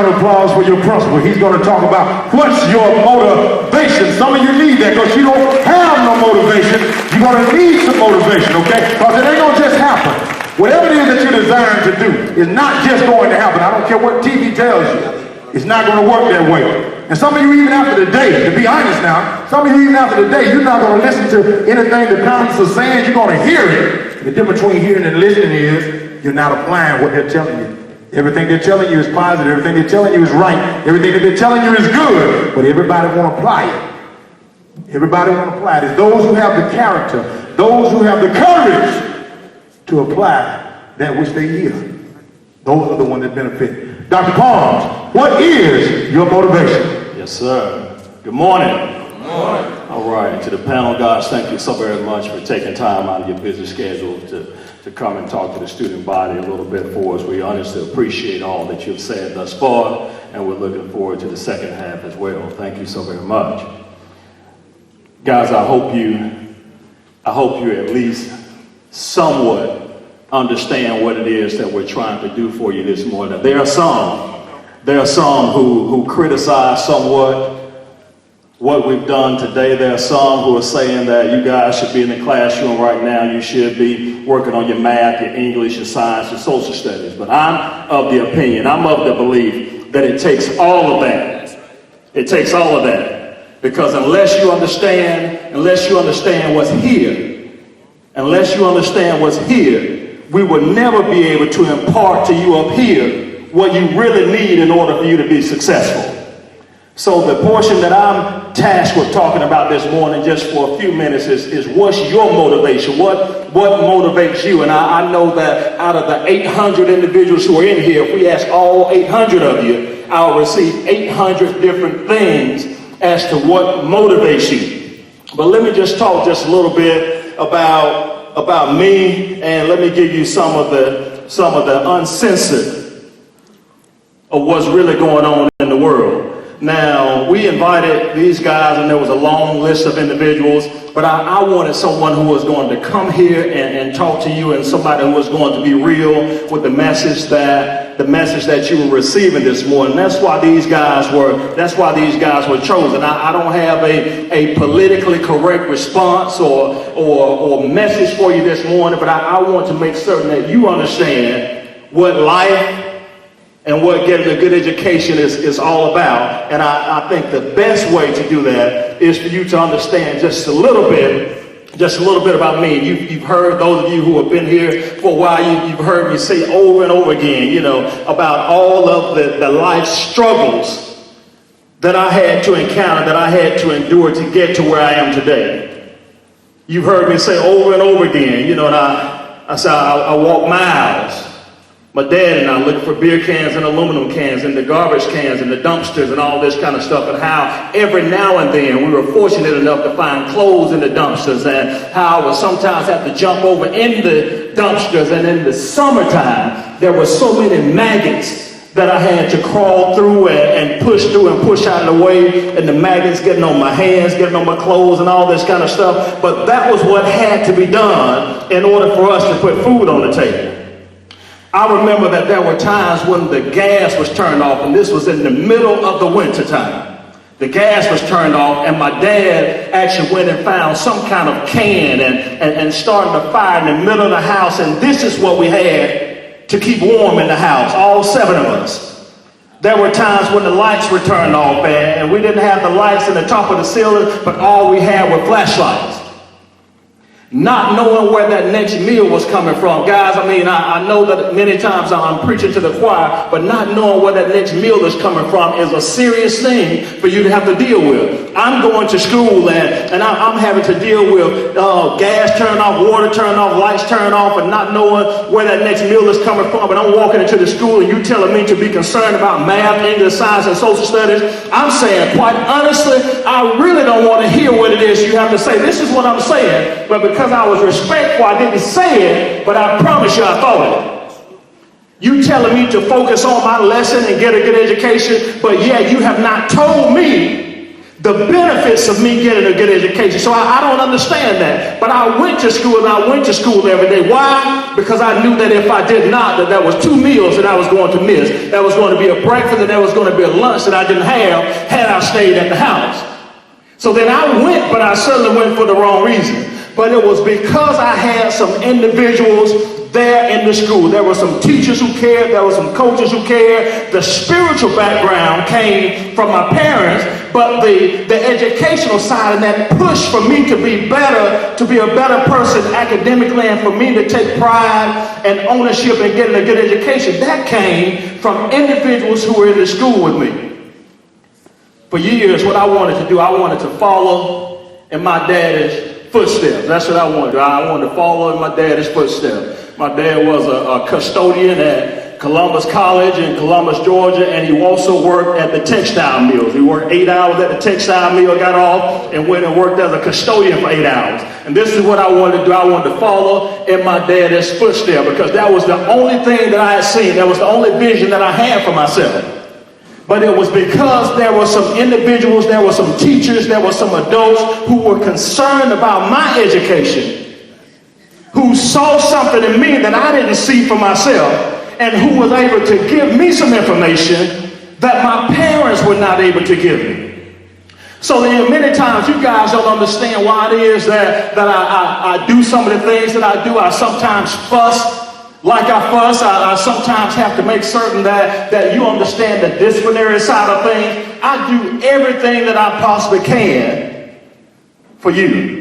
round of applause for your principal. He's going to talk about what's your motivation. Some of you need that because you don't have no motivation. You're going to need some motivation, okay? Because it ain't going to just happen. Whatever it is that you're desiring to do is not just going to happen. I don't care what TV tells you. It's not going to work that way. And some of you, even after the day, to be honest now, some of you, even after the day, you're not going to listen to anything the pastors are saying. You're going to hear it. The difference between hearing and listening is you're not applying what they're telling you. Everything they're telling you is positive. Everything they're telling you is right. Everything that they're telling you is good. But everybody won't apply it. Everybody won't apply it. It's those who have the character, those who have the courage to apply that which they hear. Those are the ones that benefit. Dr. Pharrams, what is your motivation? Yes, sir. Good morning. Good morning. All right. To the panel, guys, thank you so very much for taking time out of your busy schedule to come and talk to the student body a little bit for us. We honestly appreciate all that you've said thus far, and we're looking forward to the second half as well. Thank you so very much. Guys, I hope you at least somewhat understand what it is that we're trying to do for you this morning. There are some who criticize somewhat what we've done today. There are some who are saying that you guys should be in the classroom right now. You should be working on your math, your English, your science, your social studies. But I'm of the opinion, I'm of the belief that it takes all of that. It takes all of that. Because unless you understand what's here, we will never be able to impart to you up here what you really need in order for you to be successful. So the portion that I'm tasked with talking about this morning, just for a few minutes, is what's your motivation? What motivates you? And I know that out of the 800 individuals who are in here, if we ask all 800 of you, I'll receive 800 different things as to what motivates you. But let me just talk just a little bit about me, and let me give you some of the uncensored of what's really going on in the world. Now, we invited these guys, and there was a long list of individuals, but I wanted someone who was going to come here and talk to you, and somebody who was going to be real with the message that you were receiving this morning. That's why these guys were chosen. I don't have a politically correct response or message for you this morning, but I want to make certain that you understand what life and what getting a good education is all about. And I think the best way to do that is for you to understand just a little bit about me. You've heard, those of you who have been here for a while, you've heard me say over and over again, about all of the life struggles that I had to encounter, that I had to endure to get to where I am today. You've heard me say over and over again, and I say I walk miles. My dad and I looked for beer cans and aluminum cans and the garbage cans and the dumpsters and all this kind of stuff, and how every now and then we were fortunate enough to find clothes in the dumpsters, and how I would sometimes have to jump over in the dumpsters, and in the summertime there were so many maggots that I had to crawl through and push through and push out of the way, and the maggots getting on my hands, getting on my clothes and all this kind of stuff. But that was what had to be done in order for us to put food on the table. I remember that there were times when the gas was turned off, and this was in the middle of the winter time. The gas was turned off, and my dad actually went and found some kind of can and started a fire in the middle of the house, and this is what we had to keep warm in the house, all 7 of us. There were times when the lights were turned off, and we didn't have the lights in the top of the ceiling, but all we had were flashlights. Not knowing where that next meal was coming from. Guys, I know that many times I'm preaching to the choir, but not knowing where that next meal is coming from is a serious thing for you to have to deal with. I'm going to school and I'm having to deal with gas turned off, water turned off, lights turned off, and not knowing where that next meal is coming from. And I'm walking into the school and you telling me to be concerned about math, English, science, and social studies. I'm saying, quite honestly, I really don't want to hear what it is you have to say. This is what I'm saying, but because I was respectful, I didn't say it, but I promise you I thought it. You telling me to focus on my lesson and get a good education, but yet you have not told me the benefits of me getting a good education. So I don't understand that. But I went to school, and I went to school every day. Why? Because I knew that if I did not, that there was 2 meals that I was going to miss. There was going to be a breakfast, and there was going to be a lunch that I didn't have had I stayed at the house. So then I went, but I certainly went for the wrong reason. But it was because I had some individuals there in the school. There were some teachers who cared. There were some coaches who cared. The spiritual background came from my parents, but the educational side and that push for me to be better, to be a better person academically, and for me to take pride and ownership in getting a good education, that came from individuals who were in the school with me. For years, what I wanted to do, I wanted to follow in my daddy's footsteps. That's what I wanted to do. I wanted to follow in my daddy's footsteps. My dad was a custodian at Columbus College in Columbus, Georgia, and he also worked at the textile mills. He worked 8 hours at the textile mill, got off, and went and worked as a custodian for 8 hours. And this is what I wanted to do. I wanted to follow in my daddy's footsteps because that was the only thing that I had seen. That was the only vision that I had for myself. But it was because there were some individuals, there were some teachers, there were some adults who were concerned about my education, who saw something in me that I didn't see for myself, and who was able to give me some information that my parents were not able to give me. So then many times you guys don't understand why it is that I do some of the things that I do. I sometimes fuss. Like I fuss, I sometimes have to make certain that you understand the disciplinary side of things. I do everything that I possibly can for you.